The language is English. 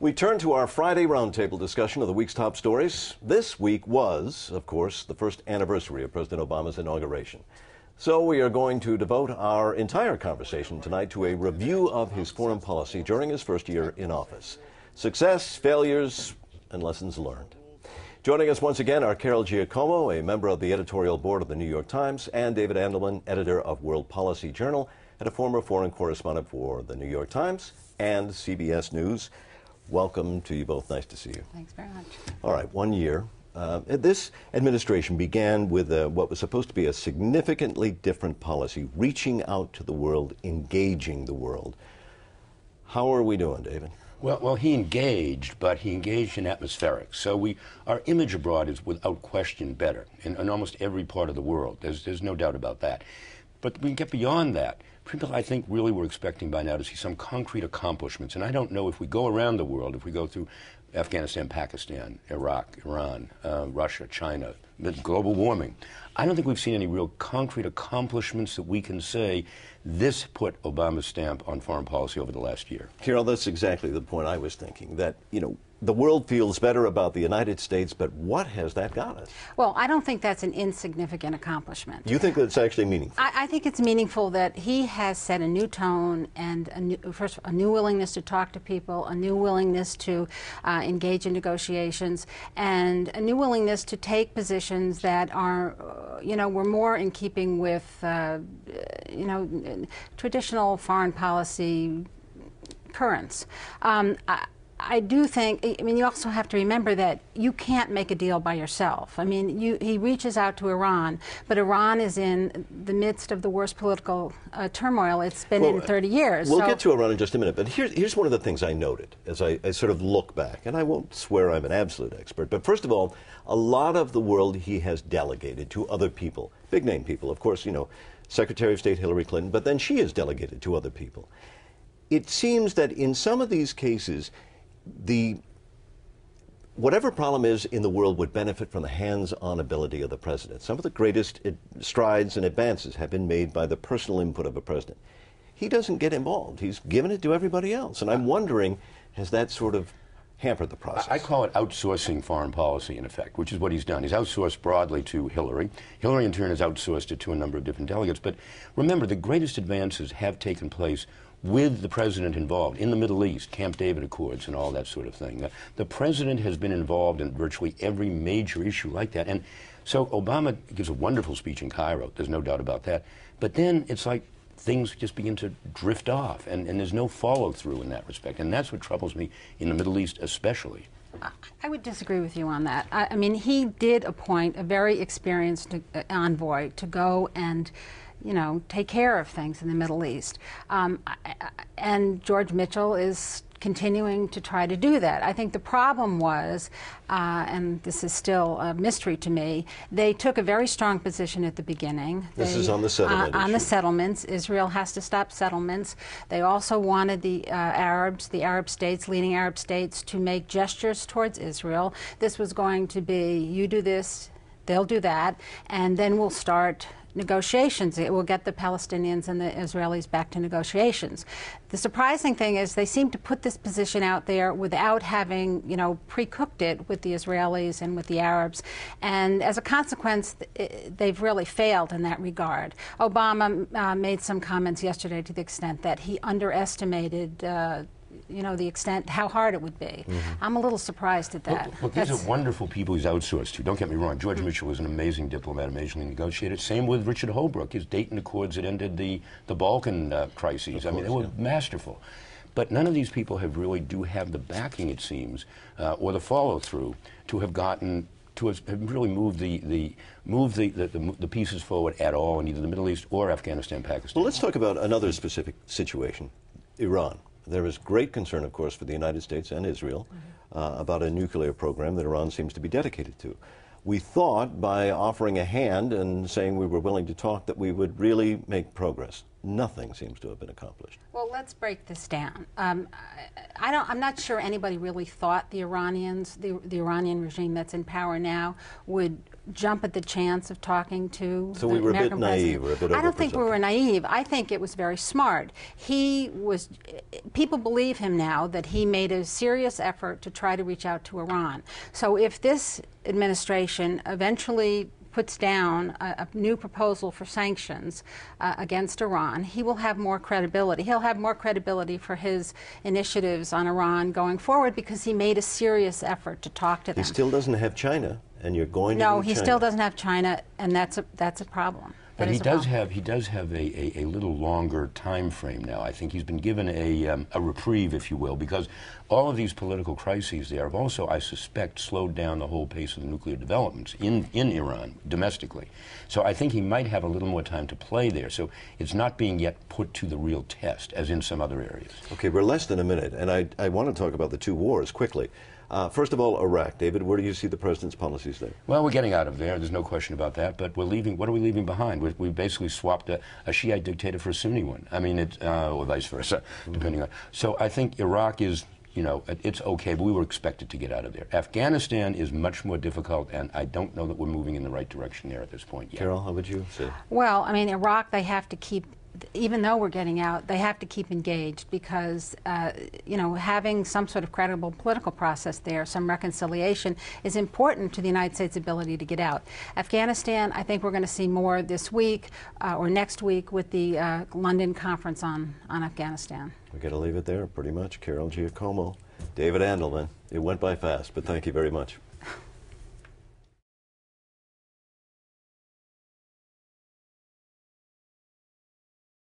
We turn to our Friday roundtable discussion of the week's top stories. This week was, of course, the first anniversary of President Obama's inauguration. So we are going to devote our entire conversation tonight to a review of his foreign policy during his first year in office. Success, failures, and lessons learned. Joining us once again are Carol Giacomo, a member of the editorial board of the New York Times, and David Andelman, editor of World Policy Journal and a former foreign correspondent for the New York Times and CBS News. Welcome to you both. Nice to see you. Thanks very much. All right, 1 year. This administration began with what was supposed to be a significantly different policy, reaching out to the world, engaging the world. How are we doing, David? Well, he engaged, but he engaged in atmospheric. So our image abroad is without question better in almost every part of the world. There's no doubt about that. But we can get beyond that. People, I think, really were expecting by now to see some concrete accomplishments. And I don't know if we go around the world, if we go through Afghanistan, Pakistan, Iraq, Iran, Russia, China, global warming, I don't think we've seen any real concrete accomplishments that we can say this put Obama's stamp on foreign policy over the last year. Carol, that's exactly the point I was thinking, that, the world feels better about the United States, but what has that got us? Well, I don't think that's an insignificant accomplishment. You think that's actually meaningful? I think it's meaningful that he has set a new tone and a new willingness to talk to people, a new willingness to engage in negotiations, and a new willingness to take positions that are, were more in keeping with, traditional foreign policy currents. I do think, you also have to remember that you can't make a deal by yourself. He reaches out to Iran, but Iran is in the midst of the worst political turmoil it's been in 30 years. We'll get to Iran in just a minute, but here's one of the things I noted as I sort of look back, and I won't swear I'm an absolute expert, but first of all, a lot of the world he has delegated to other people, big-name people, of course, Secretary of State Hillary Clinton, but then she is delegated to other people. It seems that in some of these cases, whatever problem is in the world would benefit from the hands-on ability of the president. Some of the greatest strides and advances have been made by the personal input of a president. He doesn't get involved. He's given it to everybody else. And I'm wondering, has that sort of hampered the process? I call it outsourcing foreign policy, in effect, which is what he's done. He's outsourced broadly to Hillary. Hillary, in turn, has outsourced it to a number of different delegates. But remember, the greatest advances have taken place with the president involved in the Middle East, Camp David Accords and all that sort of thing. The president has been involved in virtually every major issue like that. And so Obama gives a wonderful speech in Cairo, there's no doubt about that. But then it's like things just begin to drift off, and there's no follow-through in that respect. And that's what troubles me in the Middle East especially. I would disagree with you on that. He did appoint a very experienced envoy to go and take care of things in the Middle East. And George Mitchell is continuing to try to do that. I think the problem was, and this is still a mystery to me, they took a very strong position at the beginning. This is on the settlement on issue. the settlements. Israel has to stop settlements. They also wanted the Arab states, leading Arab states, to make gestures towards Israel. This was going to be, you do this, they'll do that, and then we'll start negotiations. It will get the Palestinians and the Israelis back to negotiations. The surprising thing is they seem to put this position out there without having, pre-cooked it with the Israelis and with the Arabs. And as a consequence, they've really failed in that regard. Obama made some comments yesterday to the extent that he underestimated the extent, how hard it would be. I'm a little surprised at that. Look, these are wonderful people he's outsourced to. Don't get me wrong. George Mitchell was an amazing diplomat, amazingly negotiated. Same with Richard Holbrooke, his Dayton Accords that ended the Balkan crises. They were masterful. But none of these people do have the backing, it seems, or the follow-through to have gotten to have really moved the pieces forward at all in either the Middle East or Afghanistan, Pakistan. Well, let's talk about another specific situation, Iran. There is great concern, of course, for the United States and Israel about a nuclear program that Iran seems to be dedicated to. We thought by offering a hand and saying we were willing to talk that we would really make progress. Nothing seems to have been accomplished. Well, let's break this down. I'm not sure anybody really thought the Iranians, the Iranian regime that's in power now, would jump at the chance of talking to So the we were American a bit naive, president. or a bit I don't think we were overpresumptive. naive. I think it was very smart. People believe him now that he made a serious effort to try to reach out to Iran. So if this administration eventually puts down a new proposal for sanctions against Iran, he will have more credibility. He'll have more credibility for his initiatives on Iran going forward because he made a serious effort to talk to them. He still doesn't have China, and you're going to No, do he China. still doesn't have China, and that's a problem. But That he is a does problem. have a little longer time frame now. I think he's been given a reprieve, if you will, because all of these political crises there have also, I suspect, slowed down the whole pace of the nuclear developments in Iran domestically. So I think he might have a little more time to play there. So it's not being yet put to the real test, as in some other areas. Okay, we're less than a minute, and I want to talk about the two wars quickly. First of all, Iraq. David, where do you see the president's policies there? Well, we're getting out of there. There's no question about that. But we're leaving. What are we leaving behind? We basically swapped a Shiite dictator for a Sunni one. I mean, or vice versa, depending on. So I think Iraq is, you know, it's okay, but we were expected to get out of there. Afghanistan is much more difficult, and I don't know that we're moving in the right direction there at this point yet. Carol, how would you say? Well, I mean, Iraq, they have to keep, even though we're getting out, they have to keep engaged because, you know, having some sort of credible political process there, some reconciliation, is important to the United States' ability to get out. Afghanistan, I think we're going to see more this week or next week with the London conference on Afghanistan. We're going to leave it there, pretty much. Carol Giacomo, David Andelman. It went by fast, but thank you very much.